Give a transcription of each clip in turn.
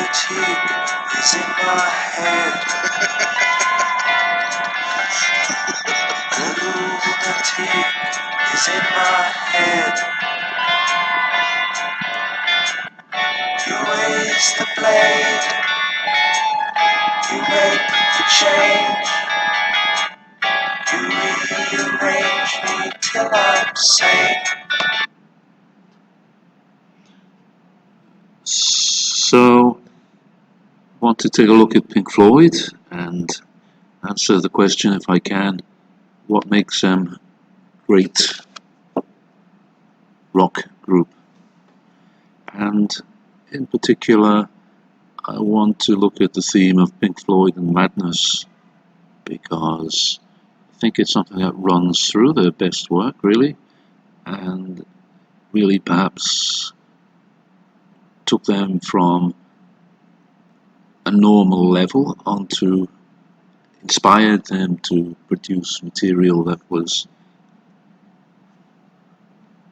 fatigue is in my head. The lunatic is in my head. You raise the blade, you make the change, you rearrange me till I'm sane. So, I want to take a look at Pink Floyd and answer the question, if I can, what makes them great rock group? And in particular, I want to look at the theme of Pink Floyd and madness, because I think it's something that runs through their best work, really, and really perhaps took them from a normal level onto, inspired them to produce material that was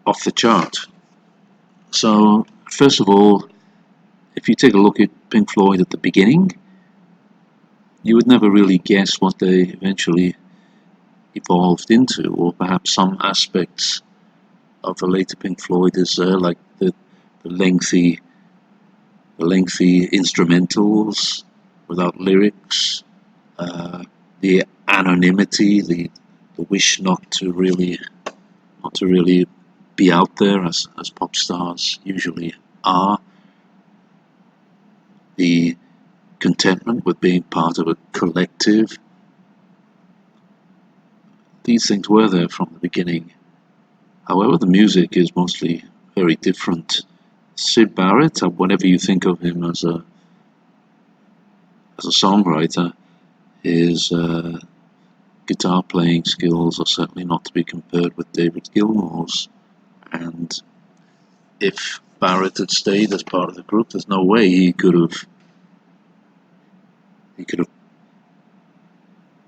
off the chart. So, first of all, if you take a look at Pink Floyd at the beginning, you would never really guess what they eventually evolved into, or perhaps some aspects of the later Pink Floyd is there, like the lengthy instrumentals without lyrics, the anonymity, the wish not to really be out there as pop stars usually are, the contentment with being part of a collective. These things were there from the beginning. However, the music is mostly very different. Syd Barrett, whenever you think of him as a songwriter, his guitar playing skills are certainly not to be compared with David Gilmour's. And if Barrett had stayed as part of the group, there's no way he could have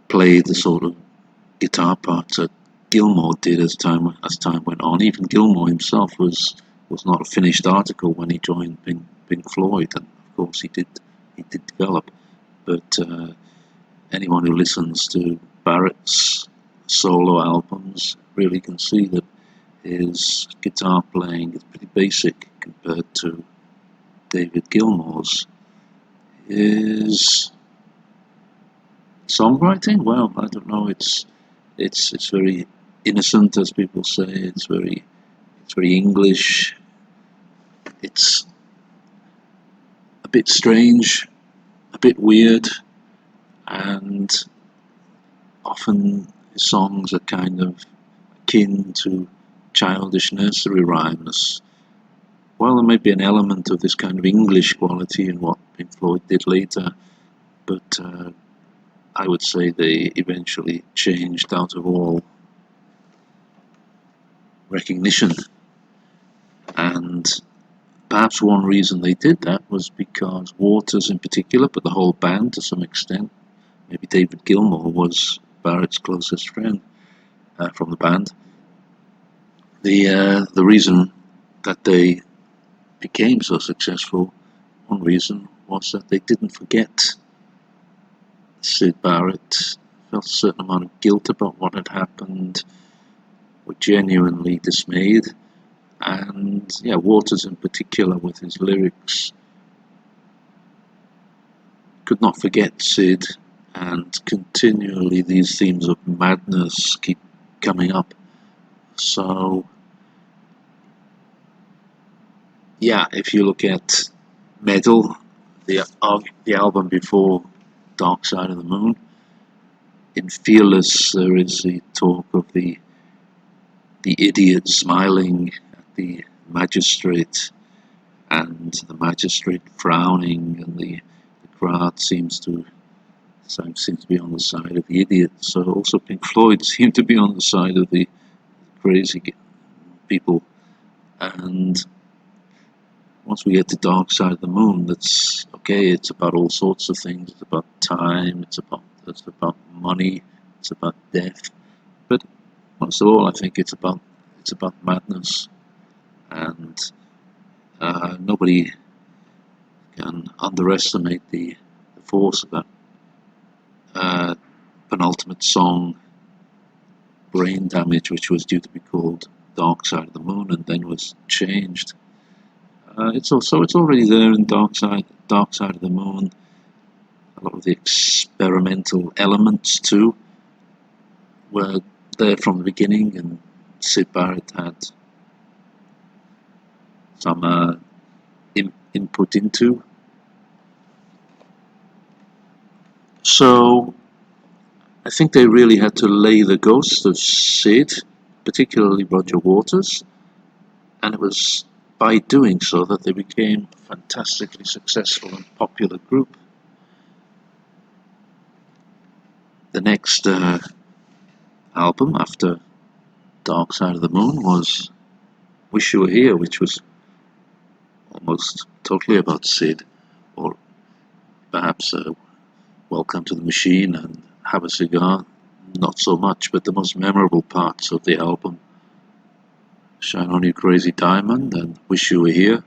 played the sort of guitar parts that Gilmour did as time went on. Even Gilmour himself was not a finished article when he joined Pink Floyd, and of course he did develop. But anyone who listens to Barrett's solo albums really can see that his guitar playing is pretty basic compared to David Gilmour's. His songwriting, well, I don't know. It's very innocent, as people say. It's very English. It's a bit strange, a bit weird, and often his songs are kind of akin to childish nursery rhymes. While there may be an element of this kind of English quality in what Pink Floyd did later, but I would say they eventually changed out of all recognition. And perhaps one reason they did that was because Waters in particular, but the whole band to some extent, maybe David Gilmour was Barrett's closest friend from the band. The reason that they became so successful, one reason was that they didn't forget Syd Barrett, felt a certain amount of guilt about what had happened, were genuinely dismayed, and Waters in particular with his lyrics could not forget Syd, and continually these themes of madness keep coming up. So if you look at Meddle, the album before Dark Side of the Moon, in Fearless there is the talk of the idiot smiling at the magistrate, and the magistrate frowning, and the crowd seems to be on the side of the idiot. So also Pink Floyd seemed to be on the side of the crazy people. And once we get to Dark Side of the Moon, that's okay. It's about all sorts of things. It's about time. It's about money. It's about death. But most of all, I think it's about madness. And nobody can underestimate the force of that penultimate song, Brain Damage, which was due to be called Dark Side of the Moon and then was changed. It's already there in Dark Side of the Moon. A lot of the experimental elements too were there from the beginning, and Syd Barrett had some input into. So I think they really had to lay the ghost of Syd, particularly Roger Waters, and it was by doing so that they became a fantastically successful and popular group. The next album after Dark Side of the Moon was Wish You Were Here, which was almost totally about Syd, or perhaps Welcome to the Machine and Have a Cigar, not so much, but the most memorable parts of the album, Shine On You Crazy Diamond and Wish You Were Here,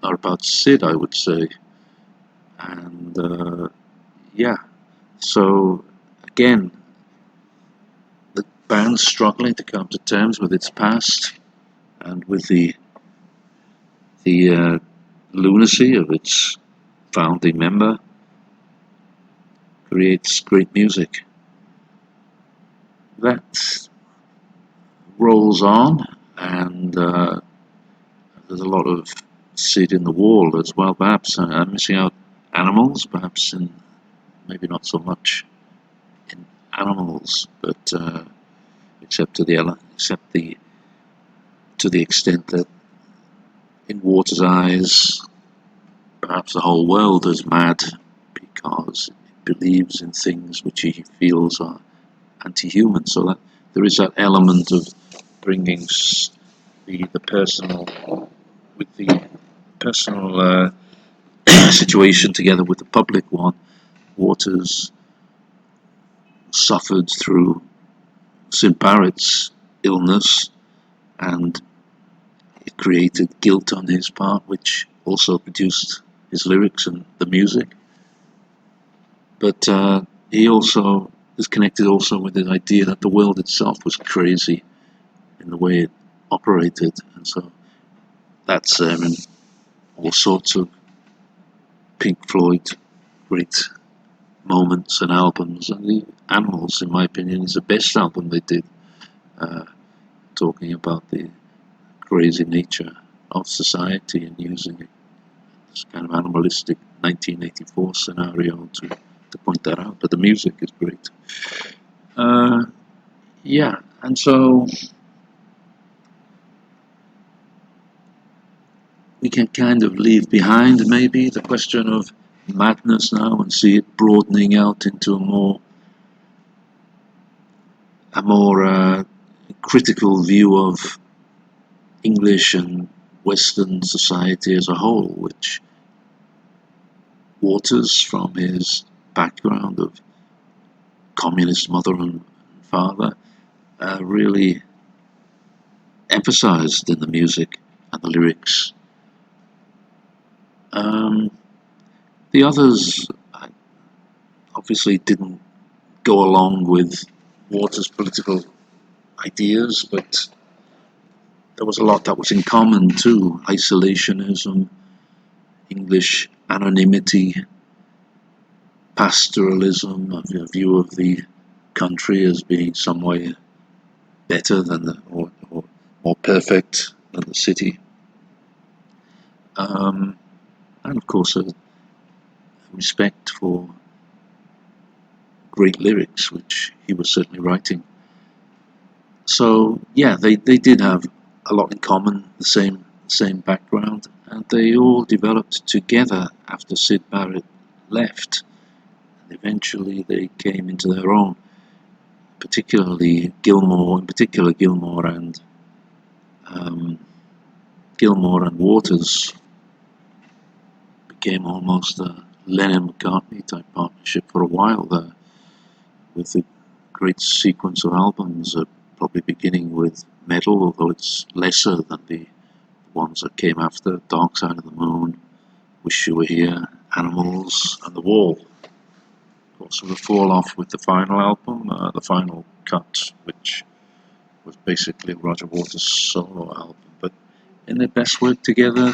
are about Syd, I would say. And yeah, so again, the band struggling to come to terms with its past and with the lunacy of its founding member, creates great music. That rolls on, and there's a lot of Syd in the Wall as well. Perhaps I'm missing out Animals, perhaps maybe not so much in Animals, but except to the extent that in Water's eyes, perhaps the whole world is mad because it believes in things which he feels are anti-human. So that there is that element of bringing the personal with the personal situation together with the public one. Waters suffered through Syd Barrett's illness, and it created guilt on his part, which also produced his lyrics and the music. But he also is connected also with the idea that the world itself was crazy in the way it operated, and so that's in all sorts of Pink Floyd great moments and albums. And the Animals, in my opinion, is the best album they did, talking about the crazy nature of society and using this kind of animalistic 1984 scenario to point that out. But the music is great. Yeah, and so we can kind of leave behind maybe the question of madness now and see it broadening out into a more critical view of English and Western society as a whole, which Waters, from his background of communist mother and father, really emphasized in the music and the lyrics. The others obviously didn't go along with Waters' political ideas, but there was a lot that was in common too. Isolationism, English anonymity, pastoralism, a view of the country as being some way better than or more perfect than the city. And of course a respect for great lyrics, which he was certainly writing. So yeah, they did have a lot in common, the same background, and they all developed together after Syd Barrett left. And eventually they came into their own, particularly Gilmour and Waters became almost a Lennon-McCartney type partnership for a while there, with a great sequence of albums, probably beginning with Metal, although it's lesser than the ones that came after Dark Side of the Moon, Wish You Were Here, Animals, and The Wall. Of course, it would fall off with the final album, the final cut, which was basically Roger Waters' solo album. But in their best work together,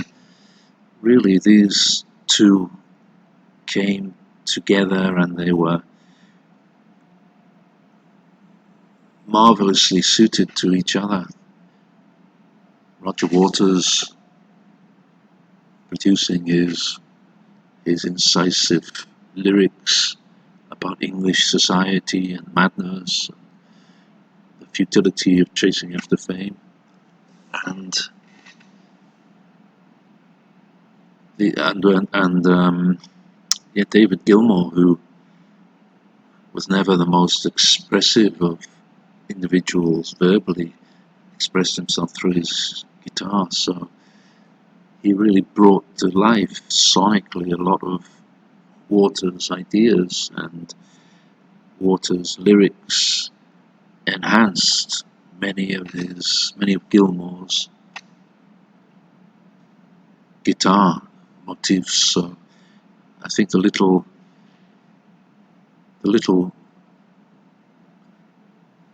really, these two came together and they were marvelously suited to each other. Roger Waters producing his incisive lyrics about English society and madness, and the futility of chasing after fame, and David Gilmour, who was never the most expressive of individuals verbally, expressed himself through his guitar. So he really brought to life sonically a lot of Waters' ideas, and Waters' lyrics enhanced many of Gilmour's guitar motifs. So I think the little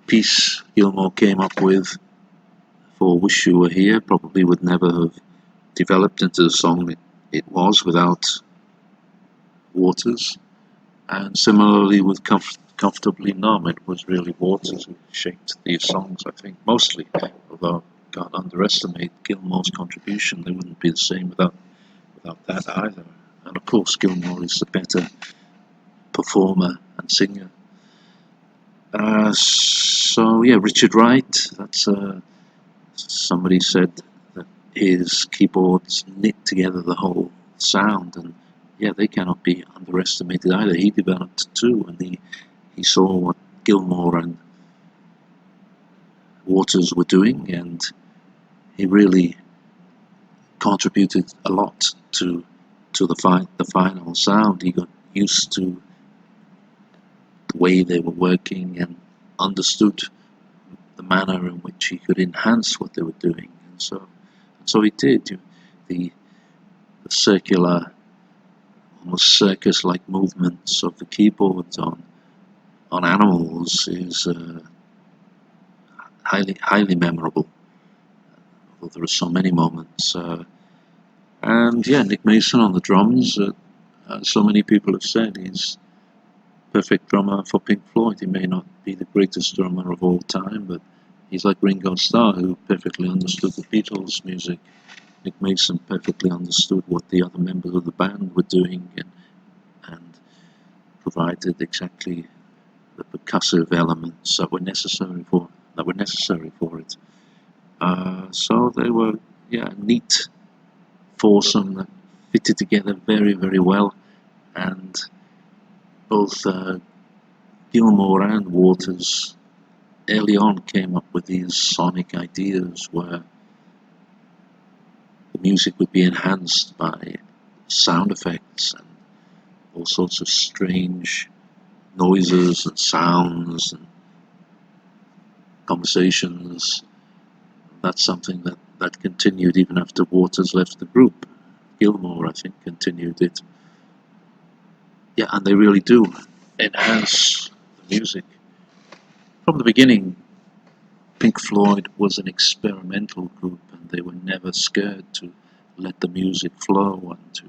piece Gilmour came up with for Wish You Were Here probably would never have developed into the song it was without Waters. And similarly with Comfortably Numb, it was really Waters who shaped these songs, I think, mostly. Although, can't underestimate Gilmour's contribution. They wouldn't be the same without that either. And of course, Gilmour is the better performer and singer. So yeah, Richard Wright. That's somebody said that his keyboards knit together the whole sound, and yeah, they cannot be underestimated either. He developed too, and he saw what Gilmour and Waters were doing, and he really contributed a lot to the final sound. He got used to the way they were working and understood the manner in which he could enhance what they were doing, and so he did. The circular, almost circus-like movements of the keyboards on Animals is highly memorable. Although there are so many moments, and yeah, Nick Mason on the drums. So many people have said he's perfect drummer for Pink Floyd. He may not be the greatest drummer of all time, but he's like Ringo Starr, who perfectly understood the Beatles' music. Nick Mason perfectly understood what the other members of the band were doing, and provided exactly the percussive elements that were necessary for it. So they were, yeah, a neat foursome that fitted together very, very well, and both Gilmour and Waters early on came up with these sonic ideas where the music would be enhanced by sound effects and all sorts of strange noises and sounds and conversations. That's something that continued even after Waters left the group. Gilmour, I think, continued it. Yeah, and they really do enhance the music. From the beginning, Pink Floyd was an experimental group, and they were never scared to let the music flow and to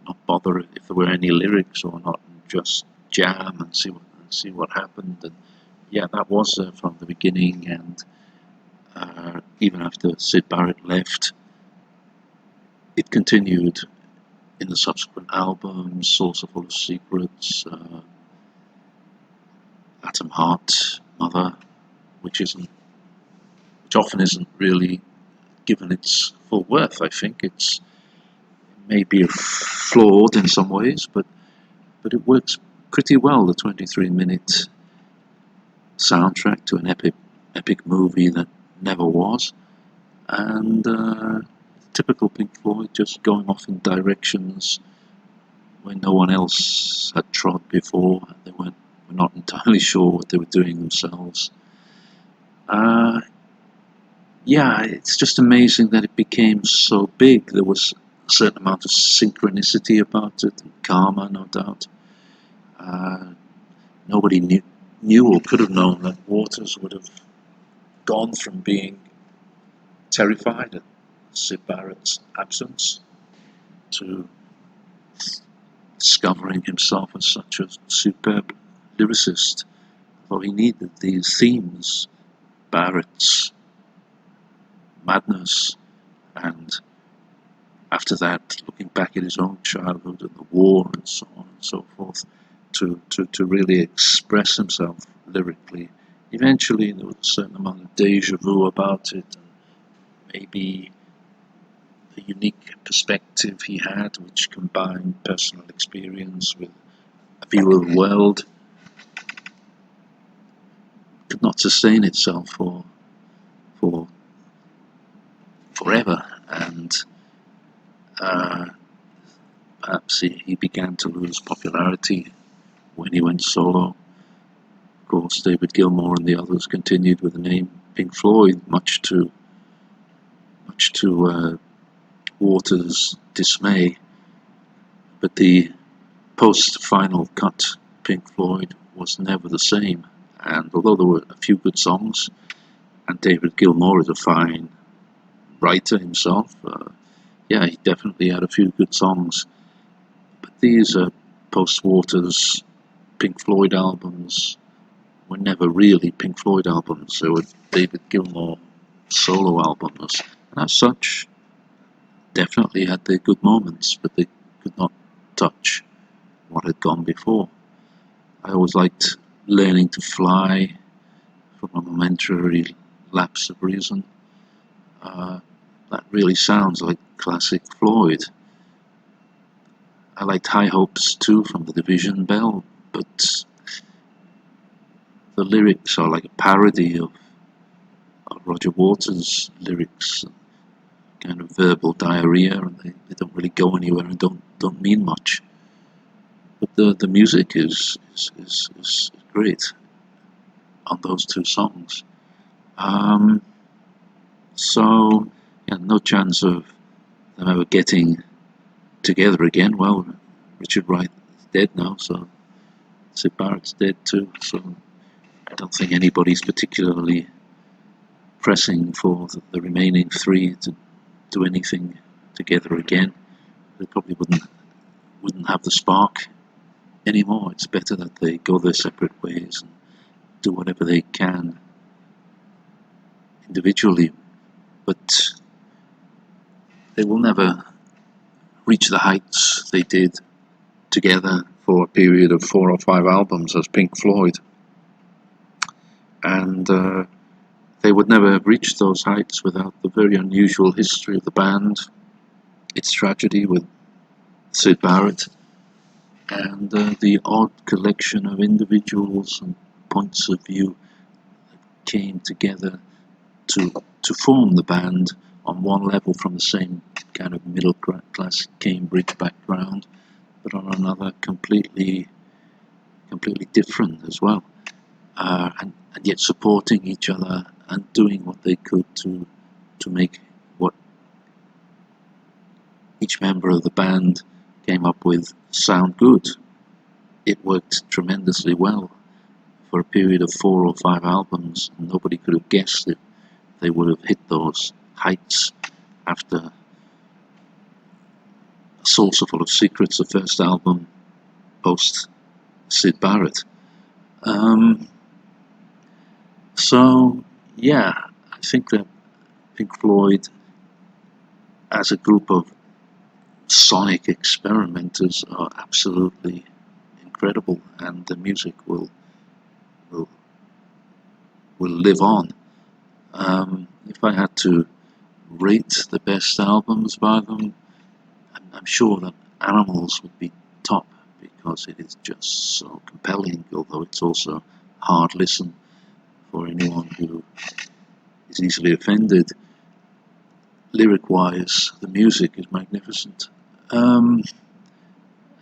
not bother if there were any lyrics or not, and just jam and see what happened. And yeah, that was from the beginning, and even after Syd Barrett left, it continued in the subsequent albums: Saucer Full of Secrets, Atom Heart, Mother, which often isn't really given its full worth. I think it's maybe flawed in some ways, but it works pretty well. The 23-minute soundtrack to an epic movie that never was, and typical Pink Floyd, just going off in directions where no one else had trod before. They were not entirely sure what they were doing themselves. Yeah, it's just amazing that it became so big. There was a certain amount of synchronicity about it, and karma, no doubt. Nobody knew or could have known that Waters would have gone from being terrified at Syd Barrett's absence to discovering himself as such a superb lyricist. For he needed these themes, Barrett's madness, and after that, looking back at his own childhood and the war and so on and so forth, to really express himself lyrically. Eventually, there was a certain amount of deja vu about it, and maybe the unique perspective he had, which combined personal experience with a view of the world, could not sustain itself for forever, and perhaps he began to lose popularity when he went solo. Of course, David Gilmour and the others continued with the name Pink Floyd, much to Waters' dismay. But the post-final cut Pink Floyd was never the same. And although there were a few good songs, and David Gilmour is a fine writer himself, he definitely had a few good songs. But these post-Waters Pink Floyd albums were never really Pink Floyd albums. They were David Gilmour solo albums, and as such, definitely had their good moments, but they could not touch what had gone before. I always liked Learning to Fly from a momentary lapse of reason. That really sounds like classic Floyd. I liked High Hopes too from the Division Bell, but the lyrics are like a parody of Roger Waters' lyrics, kind of verbal diarrhea, and they don't really go anywhere and don't mean much. But the music is great on those two songs. So no chance of them ever getting together again. Well, Richard Wright is dead now, so Syd Barrett's dead too, so I don't think anybody's particularly pressing for the remaining three to do anything together again. They probably wouldn't have the spark anymore. It's better that they go their separate ways and do whatever they can individually, but they will never reach the heights they did together for a period of 4 or 5 albums as Pink Floyd, and they would never have reached those heights without the very unusual history of the band, its tragedy with Syd Barrett, and the odd collection of individuals and points of view that came together to form the band on one level from the same kind of middle class Cambridge background, but on another completely different as well, and yet supporting each other and doing what they could to make what each member of the band came up with sound good. It worked tremendously well for a period of 4 or 5 albums, and nobody could have guessed it. They would have hit those heights after A Saucer Full of Secrets, the first album post Syd Barrett. I think that Pink Floyd, as a group of sonic experimenters, are absolutely incredible, and the music will live on. If I had to rate the best albums by them, I'm sure that Animals would be top, because it is just so compelling, although it's also hard listen for anyone who is easily offended. Lyric-wise, the music is magnificent.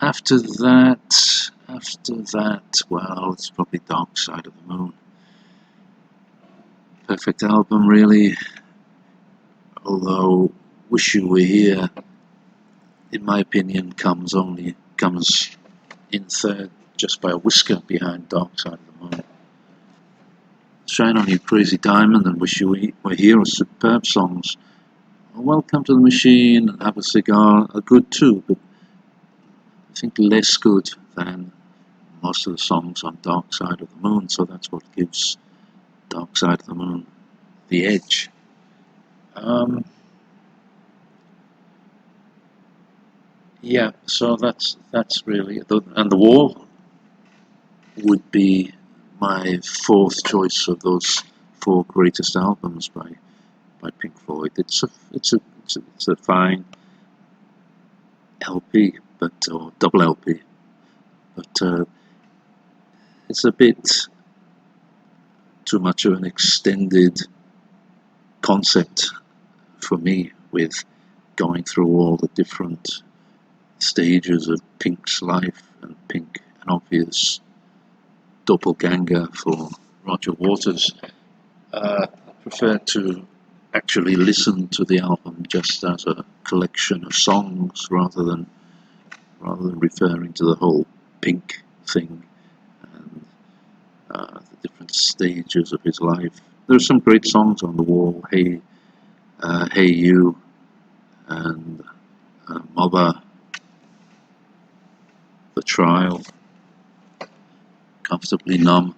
After that, well, it's probably Dark Side of the Moon. Perfect album, really. Although Wish You Were Here in my opinion, comes in third just by a whisker behind Dark Side of the Moon. Shine On You Crazy Diamond and Wish You Were Here are superb songs. Welcome to the Machine and Have a Cigar are good too, but I think less good than most of the songs on Dark Side of the Moon, so that's what gives Dark Side of the Moon the edge. Yeah, so that's really, and The Wall would be my fourth choice of those four greatest albums by Pink Floyd. It's a fine LP, or double LP, but it's a bit too much of an extended concept for me, with going through all the different stages of Pink's life, and Pink an obvious doppelganger for Roger Waters. I prefer to actually listen to the album just as a collection of songs rather than referring to the whole Pink thing and the different stages of his life. There are some great songs on The Wall. Hey You, and Mother, The Trial, Comfortably Numb,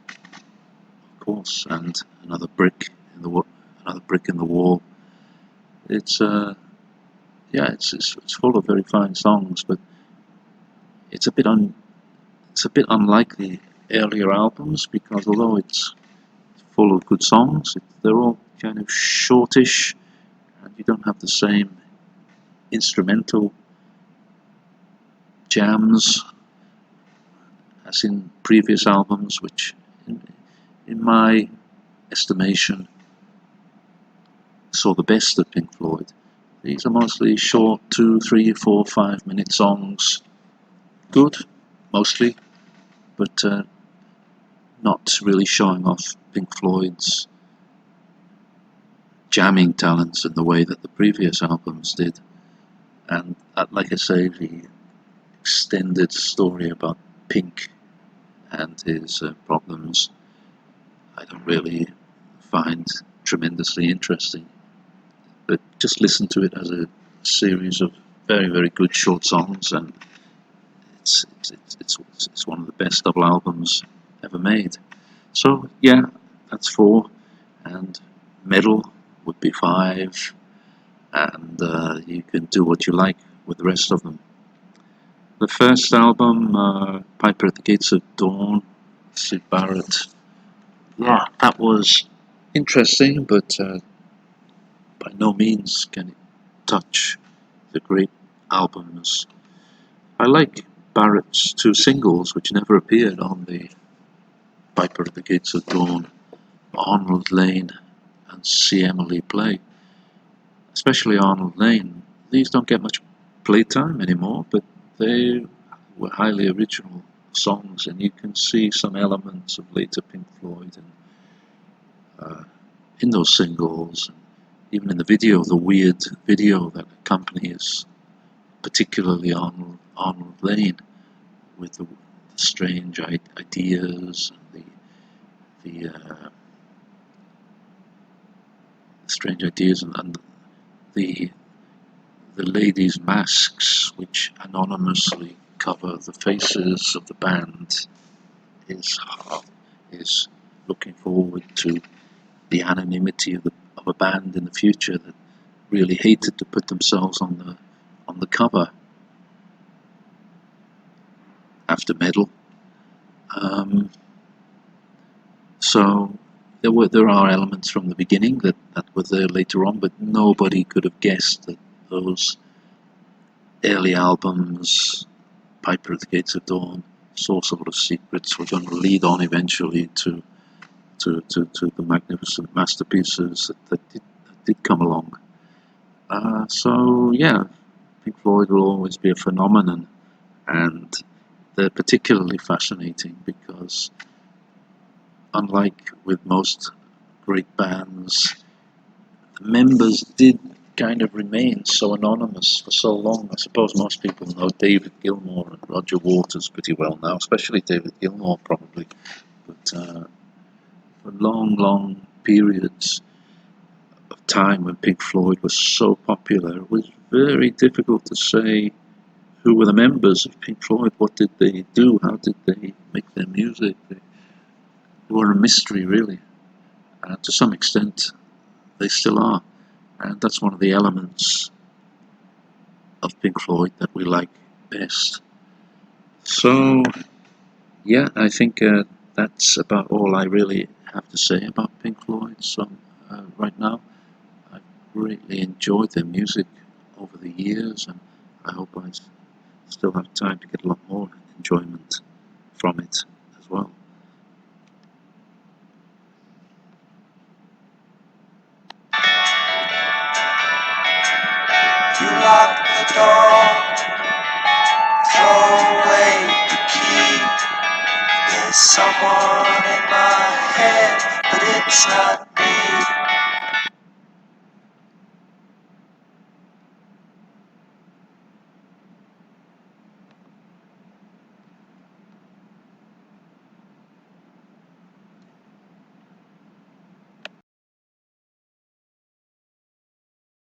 of course, and Another Brick in the Wall. It's it's full of very fine songs, but it's a bit unlike the earlier albums, because although it's full of good songs, they're all kind of shortish, and you don't have the same instrumental jams as in previous albums, which in my estimation saw the best of Pink Floyd. These are mostly short 2, 3, 4, 5 minute songs. Good, mostly, but not really showing off Pink Floyd's jamming talents in the way that the previous albums did. And like I say, the extended story about Pink and his problems, I don't really find tremendously interesting. But just listen to it as a series of very, very good short songs, and it's one of the best double albums ever made. So yeah, that's 4, and Metal would be 5, and you can do what you like with the rest of them. The first album, Piper at the Gates of Dawn, Syd Barrett. Yeah, that was interesting, but by no means can it touch the great albums. I like Barrett's 2 singles, which never appeared on the Piper at the Gates of Dawn, Arnold Lane and See Emily Play. Especially Arnold Lane. These don't get much playtime anymore, but they were highly original songs, and you can see some elements of later Pink Floyd in those singles, even in the video, the weird video that accompanies particularly Arnold Lane, with the strange ideas and the strange ideas and the ladies' masks, which anonymously cover the faces of the band, is looking forward to the anonymity of a band in the future that really hated to put themselves on the cover after Metal. So there are elements from the beginning that were there later on, but nobody could have guessed that those early albums, Piper at the Gates of Dawn, Source of Secrets, were going to lead on eventually to the magnificent masterpieces that did come along. So yeah, Pink Floyd will always be a phenomenon, and they're particularly fascinating because, unlike with most great bands, the members did kind of remained so anonymous for so long. I suppose most people know David Gilmour and Roger Waters pretty well now, especially David Gilmour probably. But for long periods of time when Pink Floyd was so popular, it was very difficult to say who were the members of Pink Floyd, what did they do, how did they make their music. They were a mystery, really. And to some extent, they still are. And that's one of the elements of Pink Floyd that we like best. So, yeah, I think that's about all I really have to say about Pink Floyd. So, right now, I've greatly enjoyed their music over the years, and I hope I still have time to get a lot more enjoyment from it as well. You lock the door, throw away the key. There's someone in my head, but it's not